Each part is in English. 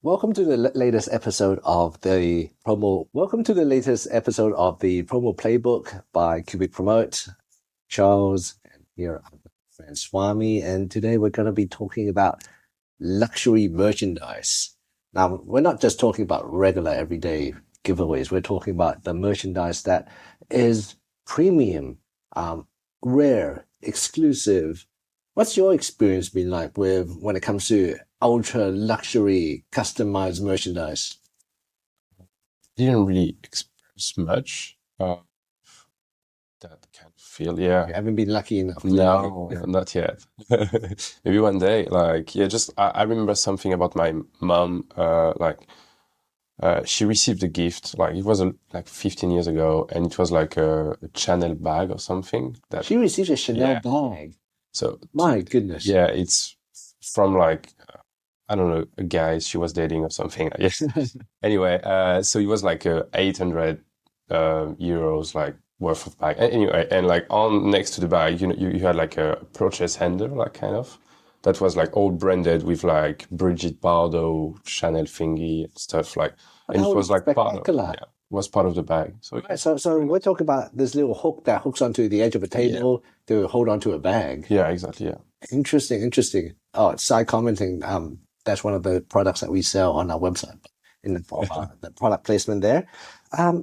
Welcome to the latest episode of the promo. Welcome to the latest episode of the promo playbook by Cubic Promote. Charles, and here I'm my friend Swami, and today we're going to be talking about luxury merchandise. Now, we're not just talking about regular everyday giveaways. We're talking about the merchandise that is premium, rare, exclusive. What's your experience been like with when it comes to ultra luxury customized merchandise? Didn't really experience much that kind of feel. You haven't been lucky enough. No, not yet. Maybe one day. I remember something about my mom. She received a gift. It was like 15 years ago, and it was like a Chanel bag or something. That She received a Chanel bag. So my goodness. Yeah, it's from I don't know, a guy she was dating or something. Yes. Anyway, so it was like 800 euros worth of bag. Anyway, and on next to the bag, you had like a purchase handle, kind of, that was all branded with Brigitte Bardot, Chanel thingy and stuff and it was part of the bag. So right, so we're talking about this little hook that hooks onto the edge of a table to hold onto a bag. Yeah, exactly. Yeah. Interesting. Oh, side commenting. That's one of the products that we sell on our website in the product placement there.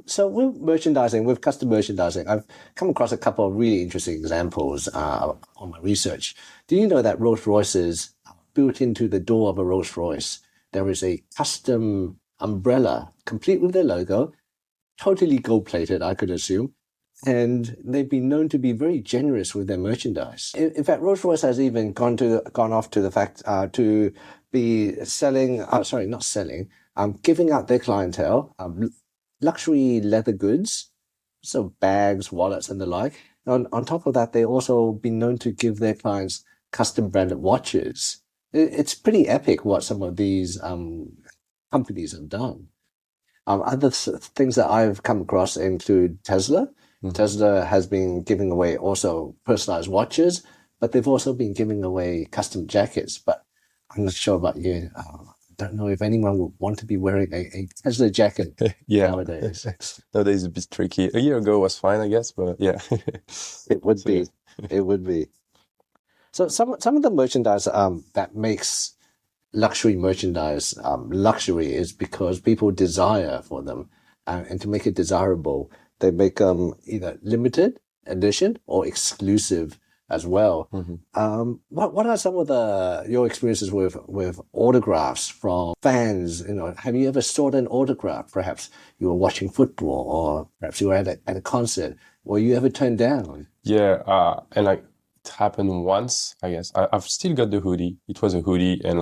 So with merchandising, with custom merchandising, I've come across a couple of really interesting examples on my research. Do you know that Rolls-Royces, built into the door of a Rolls-Royce, there is a custom umbrella complete with their logo, totally gold-plated, I could assume, and they've been known to be very generous with their merchandise. In fact, Rolls-Royce has even gone off to the fact to be giving out their clientele luxury leather goods, so bags, wallets, and the like. On top of that, they also been known to give their clients custom branded watches. It's pretty epic what some of these companies have done. Other things that I've come across include Tesla. Mm-hmm. Tesla has been giving away also personalized watches, but they've also been giving away custom jackets. But I'm not sure about you. I don't know if anyone would want to be wearing a Tesla jacket nowadays. Nowadays it's a bit tricky. A year ago was fine, I guess, but yeah. It would be. It would be. So some of the merchandise that makes luxury merchandise luxury is because people desire for them, and to make it desirable, they make either limited edition or exclusive as well. Mm-hmm. What are some of your experiences with autographs from fans? Have you ever sought an autograph? Perhaps you were watching football, or perhaps you were at a concert. Were you ever turned down? Yeah, and it happened once, I guess. I've still got the hoodie. It was a hoodie, and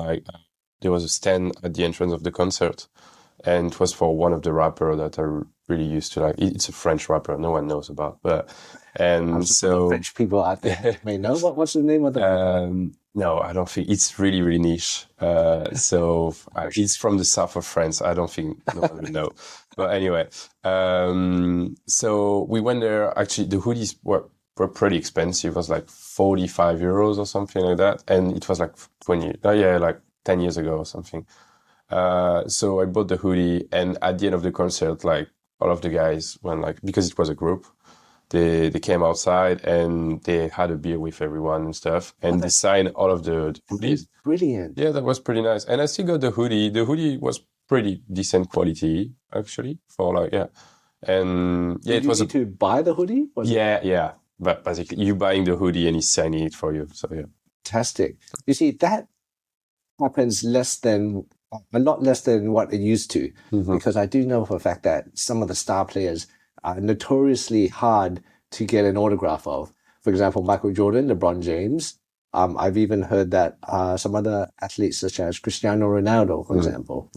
there was a stand at the entrance of the concert, and it was for one of the rappers that I really used to like. It's a French rapper, no one knows about, so French people out there may know. What's the name of the? No, I don't think it's really, really niche. It's from the south of France. I don't think no one will know. But anyway, so we went there. Actually, the hoodies were pretty expensive. It was 45 euros or something like that, and it was 10 years ago or something. So I bought the hoodie, and at the end of the concert, all of the guys went because it was a group, they came outside and they had a beer with everyone and stuff, and they signed all of the hoodies. Brilliant. Yeah, that was pretty nice. And I still got the hoodie. The hoodie was pretty decent quality, actually, and Did you need to buy the hoodie? Yeah. But basically, you buying the hoodie and he's signing it for you. So yeah. Fantastic. You see, that happens a lot less than what it used to, mm-hmm. because I do know for a fact that some of the star players are notoriously hard to get an autograph of. For example, Michael Jordan, LeBron James. I've even heard that some other athletes such as Cristiano Ronaldo, for example,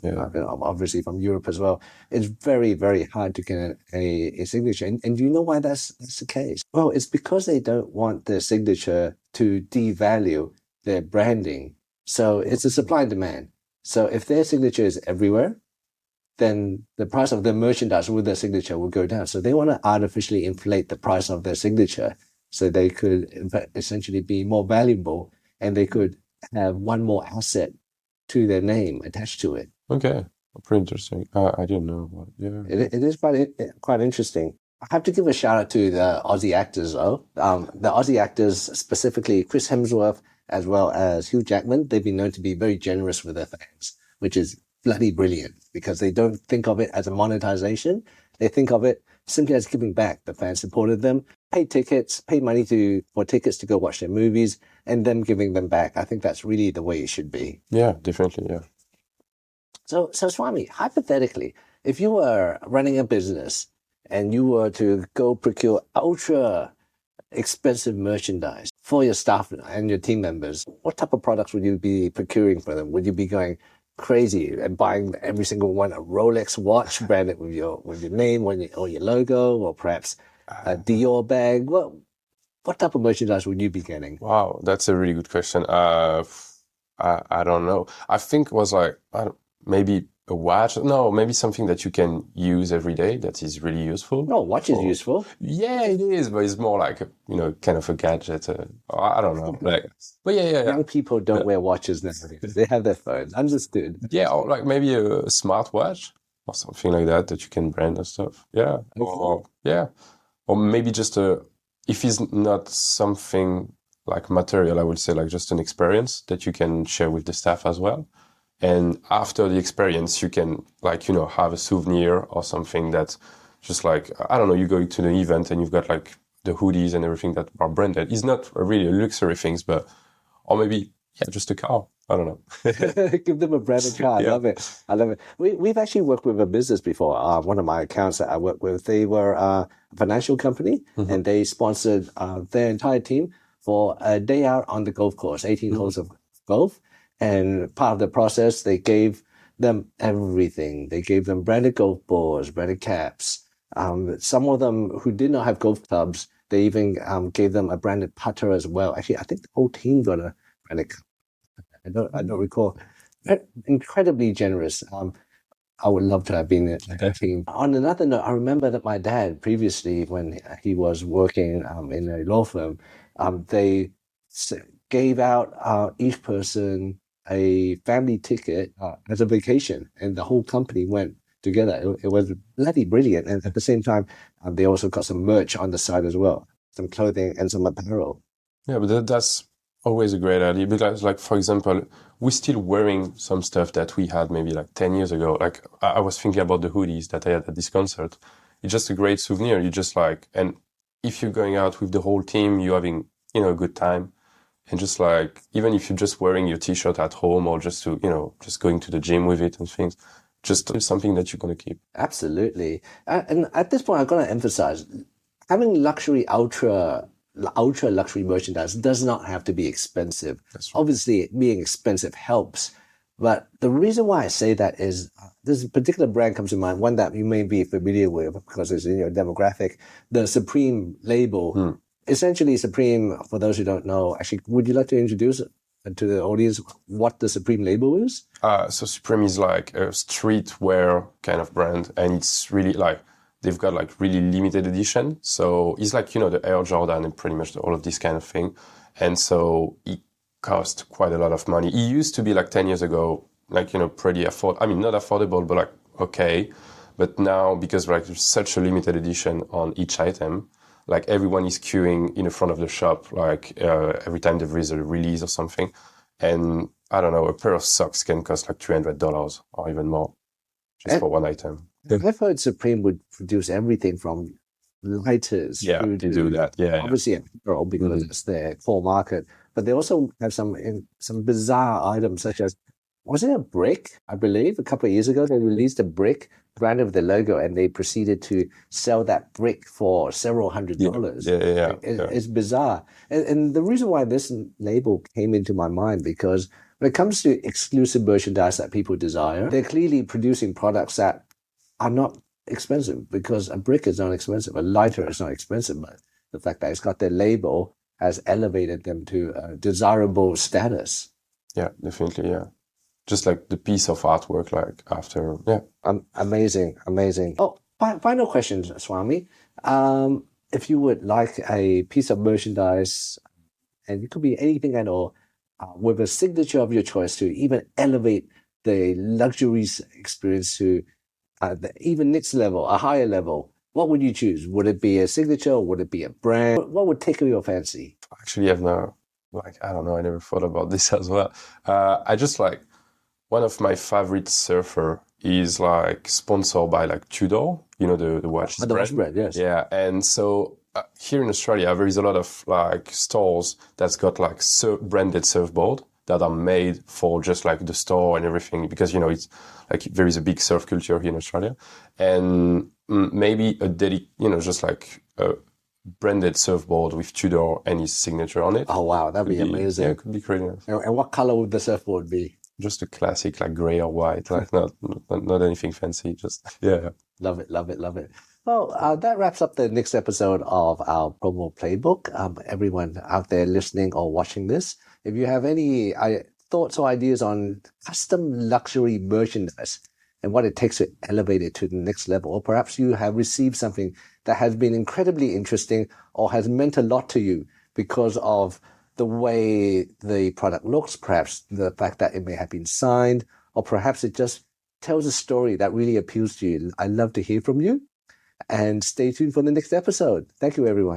obviously from Europe as well, it's very, very hard to get a signature. And do you know why that's the case? Well, it's because they don't want their signature to devalue their branding. So it's a supply and demand. So if their signature is everywhere, then the price of their merchandise with their signature will go down. So they want to artificially inflate the price of their signature so they could essentially be more valuable, and they could have one more asset to their name attached to it. Okay. Pretty interesting. I didn't know. But yeah. It is quite interesting. I have to give a shout out to the Aussie actors, though. The Aussie actors, specifically Chris Hemsworth as well as Hugh Jackman, they've been known to be very generous with their fans, which is bloody brilliant because they don't think of it as a monetization. They think of it simply as giving back. The fans supported them, paid money for tickets to go watch their movies, and them giving them back. I think that's really the way it should be. Yeah, definitely. Yeah. So Swami, hypothetically, if you were running a business and you were to go procure ultra expensive merchandise for your staff and your team members, what type of products would you be procuring for them? Would you be going crazy and buying every single one a Rolex watch branded with your name or your logo, or perhaps a Dior bag? What type of merchandise would you be getting? Wow, that's a really good question. I don't know. I think it was like maybe a watch. No, maybe something that you can use every day that is really useful. No, watch is useful. Yeah, it is, but it's more like kind of a gadget. I don't know. Like, but yeah. Young people don't wear watches nowadays. They have their phones. Understood. Yeah, or like maybe a smartwatch or something like that you can brand and stuff. Yeah. Or maybe just if it's not something like material, I would say like just an experience that you can share with the staff as well. And after the experience, you can like, have a souvenir or something that's just like, I don't know, you go to the event and you've got like the hoodies and everything that are branded. It's not really a luxury things, or maybe, just a car. I don't know. Give them a branded car. I love it. I love it. We've actually worked with a business before. One of my accounts that I worked with, they were a financial company, and they sponsored their entire team for a day out on the golf course, 18 holes of golf. And part of the process, they gave them everything. They gave them branded golf balls, branded caps. Some of them who did not have golf clubs, they even gave them a branded putter as well. Actually, I think the whole team got a branded cup. I don't recall. Incredibly generous. I would love to have been at that team. On another note, I remember that my dad previously, when he was working in a law firm, they gave out each person a family ticket as a vacation, and the whole company went together. It was bloody brilliant. And at the same time, they also got some merch on the side as well, some clothing and some apparel. Yeah, but that's always a great idea because, like, for example, we're still wearing some stuff that we had maybe like 10 years ago. Like, I was thinking about the hoodies that I had at this concert. It's just a great souvenir. You just like, and if you're going out with the whole team, you're having, a good time. And just like, even if you're just wearing your t-shirt at home or just to, just going to the gym with it and things, just something that you're going to keep. Absolutely. And at this point, I'm going to emphasize having ultra luxury merchandise does not have to be expensive. That's right. Obviously, being expensive helps. But the reason why I say that is this particular brand comes to mind, one that you may be familiar with because it's in your demographic, the Supreme label. Essentially, Supreme, for those who don't know, actually, would you like to introduce to the audience what the Supreme label is? So Supreme is like a streetwear kind of brand, and it's really like they've got like really limited edition. So it's like, the Air Jordan and pretty much all of this kind of thing. And so it costs quite a lot of money. It used to be like 10 years ago, like, pretty not affordable, but like, okay. But now, because like there's such a limited edition on each item, like everyone is queuing in the front of the shop, like every time there is a release or something. And I don't know, a pair of socks can cost like $300 or even more just for one item. I've heard Supreme would produce everything from lighters. Yeah, they do that. Yeah, obviously apparel because it's their core market, but they also have some bizarre items such as, was it a brick? I believe a couple of years ago they released a brick branded with the logo, and they proceeded to sell that brick for several $100s. It's bizarre, and the reason why this label came into my mind because when it comes to exclusive merchandise that people desire, they're clearly producing products that are not expensive because a brick is not expensive, a lighter is not expensive, but the fact that it's got their label has elevated them to a desirable status. Yeah, definitely. Yeah. Just like the piece of artwork, like after, amazing. Oh, final question, Swami. If you would like a piece of merchandise, and it could be anything at all, with a signature of your choice to even elevate the luxury experience to the even next level, a higher level, what would you choose? Would it be a signature or would it be a brand? What would tickle your fancy? Actually, I've never, like, I don't know, I never thought about this as well. I just like, one of my favorite surfer is like sponsored by like Tudor, you know, the watch The watch brand, yes. Yeah, and so here in Australia, there is a lot of like stores that's got like branded surfboard that are made for just like the store and everything, because, you know, it's like there is a big surf culture here in Australia, and maybe just like a branded surfboard with Tudor and his signature on it. Oh, wow, that'd be amazing. Yeah, it could be pretty nice. And what color would the surfboard be? Just a classic, like gray or white, like not anything fancy. Just yeah. Love it, love it, love it. Well, that wraps up the next episode of our promo playbook. Everyone out there listening or watching this, if you have any thoughts or ideas on custom luxury merchandise and what it takes to elevate it to the next level, or perhaps you have received something that has been incredibly interesting or has meant a lot to you because of the way the product looks, perhaps the fact that it may have been signed, or perhaps it just tells a story that really appeals to you. I'd love to hear from you, and stay tuned for the next episode. Thank you, everyone.